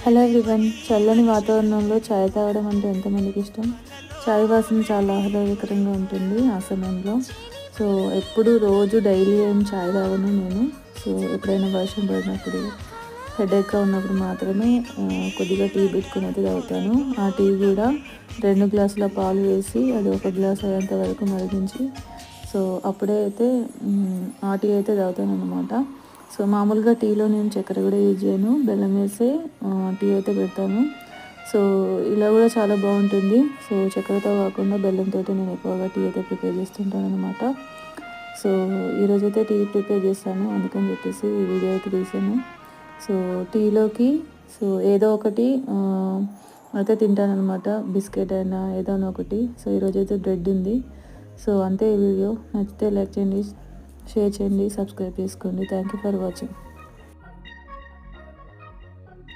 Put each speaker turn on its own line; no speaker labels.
Hello everyone, చల్లని వాతావరణంలో చాయ్ తాగడం అంటే ఎంతమందికి ఇష్టం. చాయ్ వాసన చాలా ఆహ్లాదకరంగా ఉంటుంది ఆ సమయంలో. సో ఎప్పుడు రోజు డైలీ ఏం చాయ్ తాగను నేను. సో ఎప్పుడైనా వర్షం పడినప్పుడు, హెడేక్గా ఉన్నప్పుడు మాత్రమే కొద్దిగా టీ పెట్టుకుని అయితే తాగుతాను. ఆ టీ కూడా 2 గ్లాసుల పాలు వేసి అది 1 గ్లాస్ అయ్యేంత వరకు మరిగించి, సో అప్పుడే అయితే ఆ టీ అయితే తాగుతాను అనమాట. సో మామూలుగా టీలో నేను చక్కెర కూడా యూజ్ చేయను, బెల్లం వేసి టీ అయితే పెడతాను. సో ఇలా కూడా చాలా బాగుంటుంది. సో చక్కెరతో కాకుండా బెల్లంతో నేను ఎక్కువగా టీ అయితే ప్రిపేర్ చేస్తుంటాను అనమాట. సో ఈరోజైతే టీ ప్రిపేర్ చేస్తాను, అందుకని చెప్పేసి ఈ వీడియో అయితే తీసాను. సో టీలోకి సో ఏదో ఒకటి అయితే తింటాను అనమాట, బిస్కెట్ అయినా ఏదైనా ఒకటి. సో ఈరోజైతే బ్రెడ్ ఉంది. సో అంతే ఈ వీడియో. నచ్చితే లైక్ చేయండి, షేర్ చేయండి, సబ్స్క్రైబ్ చేసుకోండి. Thank you for watching.